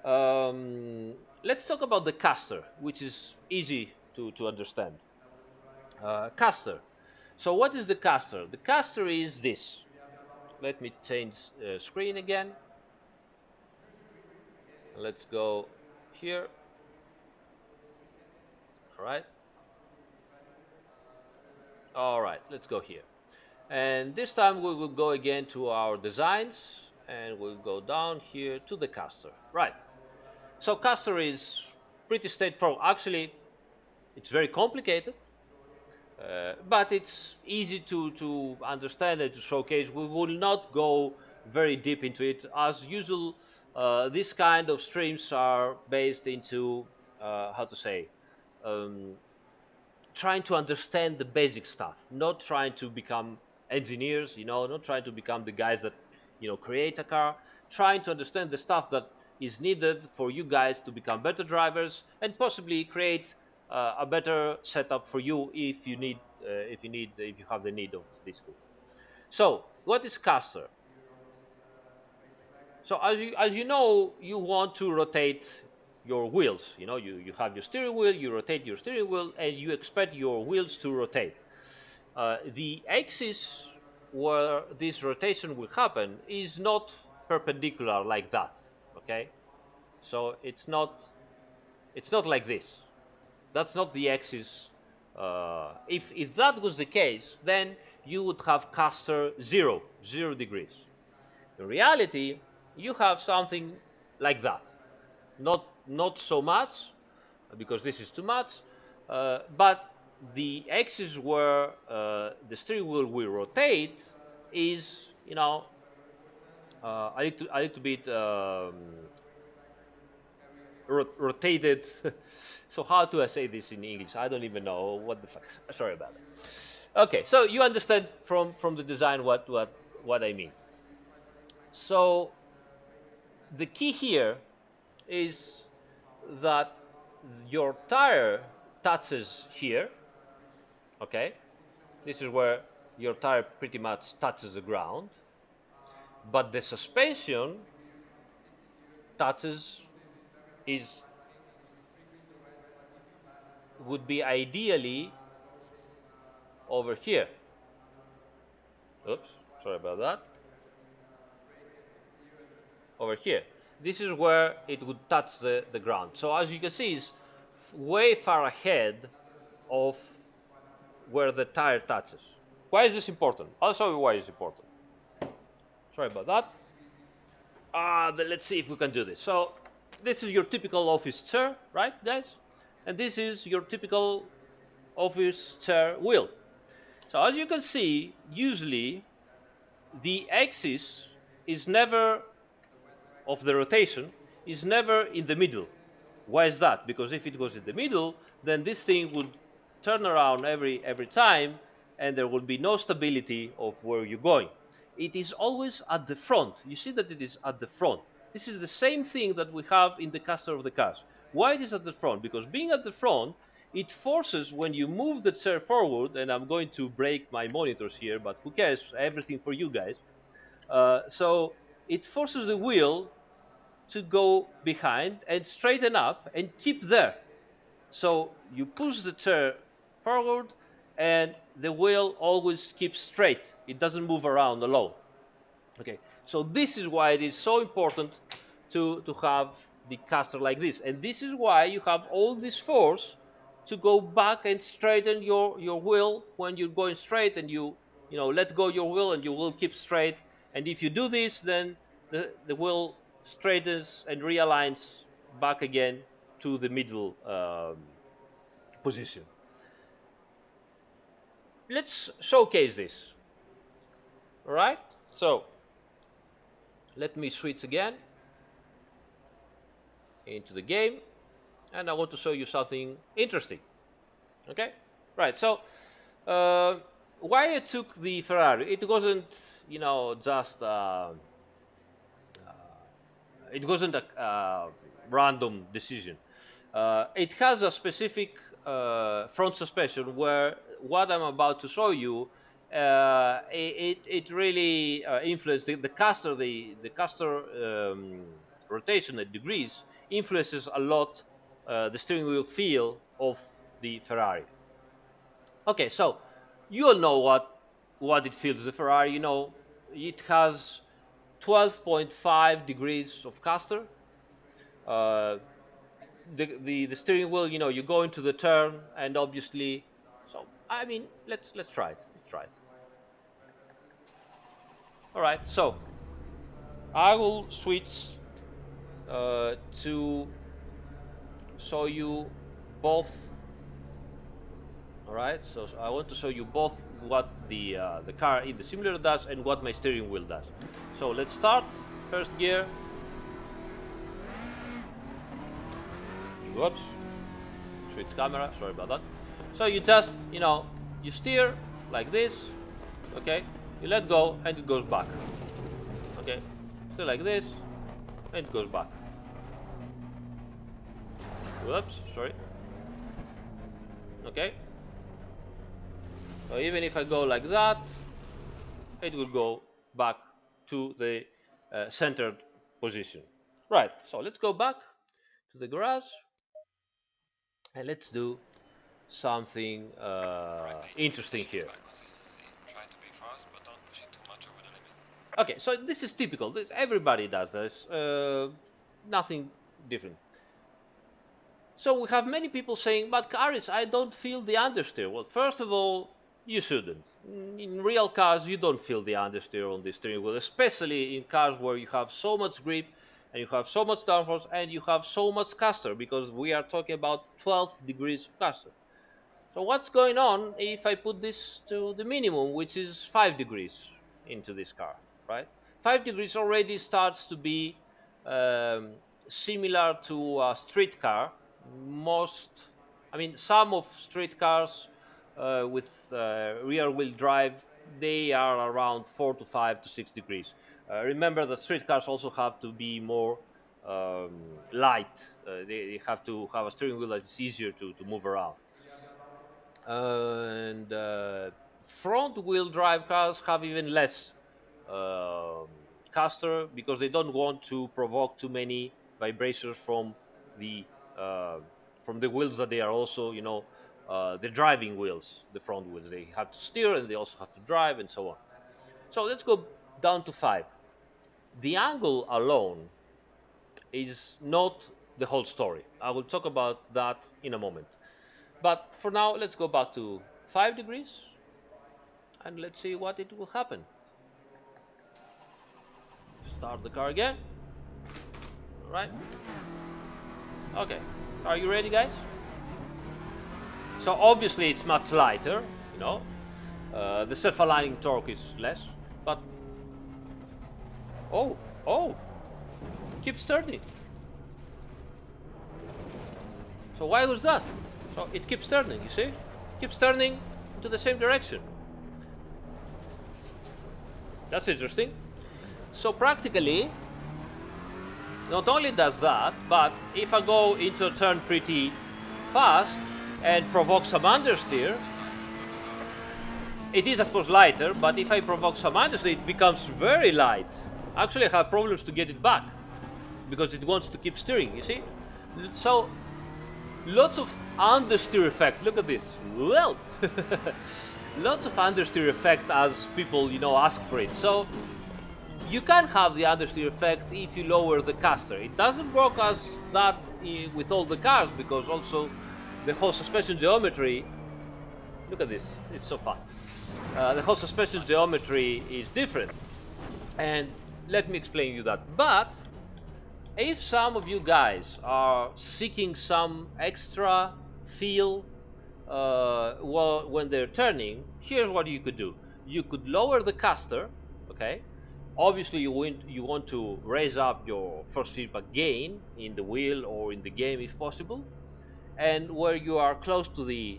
Let's talk about the caster, which is easy to understand. Caster. So what is the caster? The caster is this. Let me change screen again. Let's go here. All right. All right, let's go here. And this time we will go again to our designs and we'll go down here to the caster. Right. So caster is pretty straightforward. Actually, it's very complicated, but it's easy to understand and to showcase. We will not go very deep into it. As usual, this kind of streams are based into, how to say, um, trying to understand the basic stuff, not trying to become engineers, not trying to become the guys that, create a car, trying to understand the stuff that is needed for you guys to become better drivers and possibly create a better setup for you if you have the need of this thing. So, what is caster? So as you know, you want to rotate your wheels. You have your steering wheel, you rotate your steering wheel, and you expect your wheels to rotate. The axis where this rotation will happen is not perpendicular like that. Okay, so it's not like this. That's not the axis. If that was the case, then you would have caster 0 degrees. In reality, you have something like that. Not so much, because this is too much, but the axis where the steering wheel will rotate is, a little bit rotated. So how do I say this in English? I don't even know what the fuck. Sorry about that. Okay, so you understand from the design what I mean. So the key here is that your tire touches here. Okay, this is where your tire pretty much touches the ground, but the suspension touches is would be ideally over here. Oops, sorry about that. Over here, this is where it would touch the ground. So as you can see, it's way far ahead of where the tire touches. Why is this important? I'll show you why it's important. Sorry about that. Let's see if we can do this. So this is your typical office chair, right, guys? And this is your typical office chair wheel. So as you can see, usually the axis is never of the rotation is never in the middle. Why is that? Because if it goes in the middle, then this thing would turn around every time, and there will be no stability of where you're going. It is always at the front. You see that it is at the front. This is the same thing that we have in the caster of the cars. Why it is at the front? Because being at the front, it forces when you move the chair forward, and I'm going to break my monitors here, but who cares? Everything for you guys. So it forces the wheel to go behind and straighten up and keep there. So you push the chair forward and the wheel always keeps straight. It doesn't move around alone. Okay, so this is why it is so important to have the caster like this. And this is why you have all this force to go back and straighten your wheel when you're going straight, and you let go your wheel and your wheel keeps straight. And if you do this, then the wheel straightens and realigns back again to the middle position. Let's showcase this. All right, so let me switch again into the game, and I want to show you something interesting. Okay, right, so why I took the Ferrari, it wasn't just it wasn't a random decision. It has a specific front suspension where what I'm about to show you, it really influenced the caster. The caster rotation and degrees influences a lot the steering wheel feel of the Ferrari. Okay, so you all know what it feels the Ferrari. You know, it has 12.5 degrees of caster. Uh, the steering wheel, you know, you go into the turn, and obviously, so I mean, let's try it. Let's try it. All right, so I will switch to show you both. All right, so I want to show you both what the car in the simulator does and what my steering wheel does. So let's start. First gear. Whoops. Switch camera. Sorry about that. So you just, you know, you steer like this. Okay. You let go and it goes back. Okay. Still like this and it goes back. Whoops. Sorry. Okay. So even if I go like that, it will go back to the centered position. Right, so let's go back to the garage and let's do something interesting here. Okay, so this is typical. Everybody does this. Nothing different. So we have many people saying, but Aris, I don't feel the understeer. Well, first of all, you shouldn't. In real cars, you don't feel the understeer on the steering wheel, especially in cars where you have so much grip and you have so much downforce and you have so much caster, because we are talking about 12 degrees of caster. So what's going on if I put this to the minimum, which is 5 degrees into this car, right? 5 degrees already starts to be um, similar to a street car. I mean, some of street cars with rear wheel drive, they are around 4 to 5 to 6 degrees. Remember that street cars also have to be more light. They have to have a steering wheel that is easier to move around. And front wheel drive cars have even less um, caster, because they don't want to provoke too many vibrations the uh, from the wheels that they are also, you know, the driving wheels, the front wheels. They have to steer and they also have to drive and so on. So let's go down to 5. The angle alone is not the whole story. I will talk about that in a moment. But for now, let's go back to 5 degrees and let's see what it will happen. Start the car again. All right. Okay. Are you ready, guys? So obviously it's much lighter, you know. The self-aligning torque is less, but oh, keeps turning. So why was that? So it keeps turning. You see, it keeps turning into the same direction. That's interesting. So practically, not only does that, but if I go into a turn pretty fast and provoke some understeer, it is of course lighter, but if I provoke some understeer, it becomes very light. Actually, I have problems to get it back because it wants to keep steering, you see? So, lots of understeer effect. Look at this. Well, lots of understeer effect as people, you know, ask for it. So, you can have the understeer effect if you lower the caster. It doesn't work as that with all the cars, because also the whole suspension geometry, look at this, it's so fun. The whole suspension geometry is different, and let me explain you that. But if some of you guys are seeking some extra feel well, when they're turning, here's what you could do. You could lower the caster, okay? Obviously, you want to raise up your force feedback gain in the wheel or in the game if possible, and where you are close to the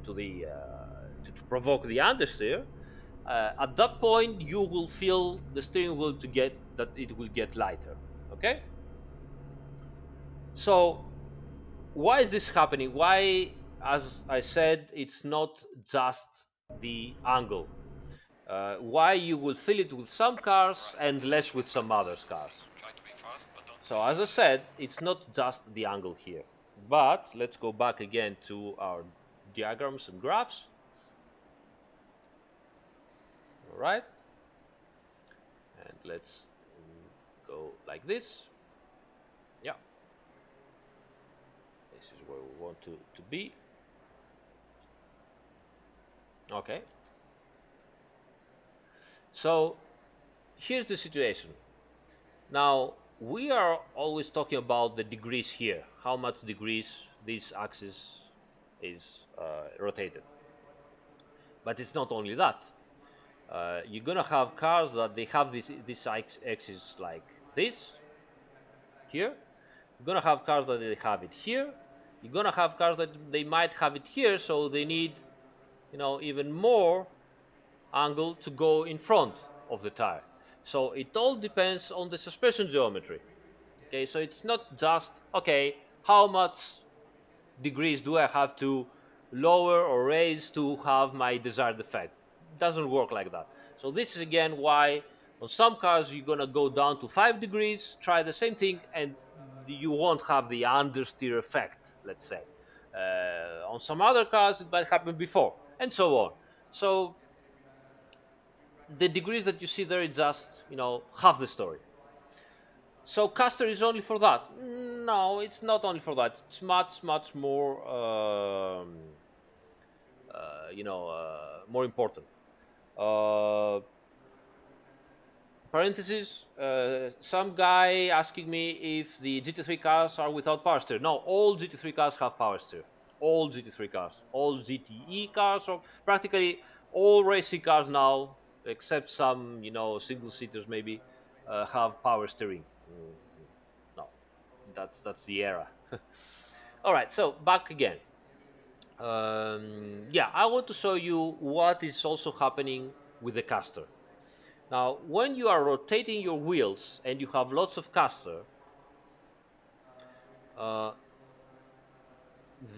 to provoke the understeer. At that point, you will feel the steering wheel to get that it will get lighter. Okay. So why is this happening? Why, as I said, it's not just the angle. Why you will feel it with some cars and less with some other cars. So as I said, it's not just the angle here. But let's go back again to our diagrams and graphs. All right. And let's go like this. Yeah. This is where we want to be. Okay. So here's the situation. Now, we are always talking about the degrees here, how much degrees this axis is rotated. But it's not only that. You're gonna have cars that they have this axis like this here. You're gonna have cars that they have it here. You're gonna have cars that they might have it here, so they need, even more angle to go in front of the tire. So it all depends on the suspension geometry. Okay, so it's not just, okay, how much degrees do I have to lower or raise to have my desired effect? It doesn't work like that. So this is again why on some cars you're gonna go down to 5 degrees, try the same thing, and you won't have the understeer effect, let's say. On some other cars it might happen before, and so on. So the degrees that you see there is just, half the story. So caster is only for that? No, it's not only for that. It's much more, more important. Parentheses. Some guy asking me if the GT3 cars are without power steer. No, all GT3 cars have power steer. All GT3 cars, all GTE cars, or practically all racing cars now, except some, single seaters maybe, have power steering. No, that's the era. All right, so back again. Yeah, I want to show you what is also happening with the caster. Now, when you are rotating your wheels and you have lots of caster, uh,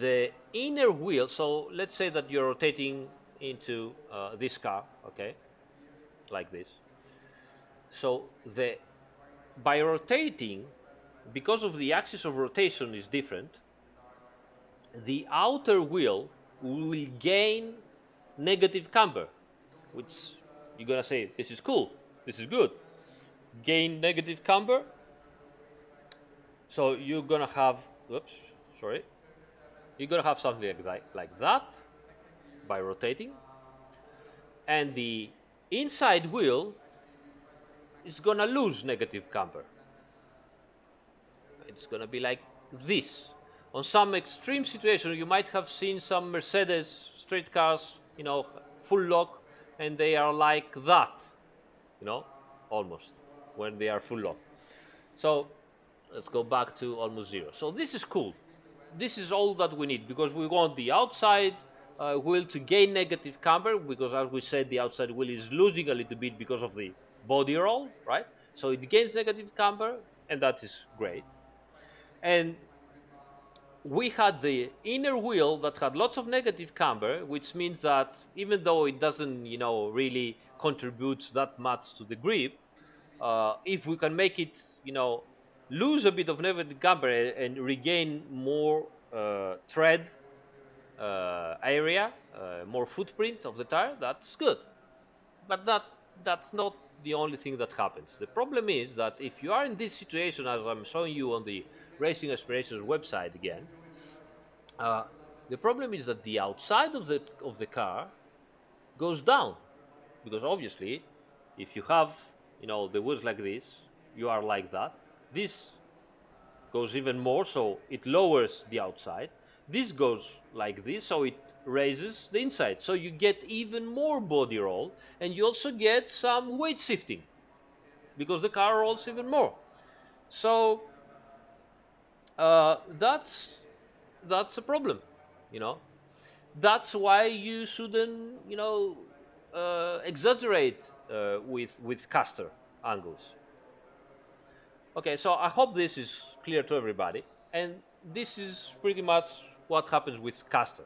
the inner wheel, so let's say that you're rotating into this car, okay, like this. So by rotating, because of the axis of rotation is different, the outer wheel will gain negative camber, which you're gonna say, this is cool, this is good. Gain negative camber. So you're gonna have, oops, sorry, you're gonna have something like that by rotating, and the inside wheel is gonna lose negative camber. It's gonna be like this. On some extreme situation, you might have seen some Mercedes street cars, full lock, and they are like that, almost, when they are full lock. So let's go back to almost zero. So this is cool. This is all that we need, because we want the outside wheel to gain negative camber, because as we said, the outside wheel is losing a little bit because of the body roll, right? So it gains negative camber, and that is great. And we had the inner wheel that had lots of negative camber, which means that even though it doesn't, really contribute that much to the grip, if we can make it, lose a bit of negative camber and regain more tread area, more footprint of the tire, that's good. But that's not the only thing that happens. The problem is that if you are in this situation, as I'm showing you on the Racing Aspirations website again, uh, the problem is that the outside of the car goes down, because obviously, if you have the wheels like this, you are like that. This goes even more, so it lowers the outside. This goes like this, so it raises the inside. So you get even more body roll, and you also get some weight shifting, because the car rolls even more. So that's a problem, you know. That's why you shouldn't, exaggerate with caster angles. Okay, so I hope this is clear to everybody, and this is pretty much what happens with caster.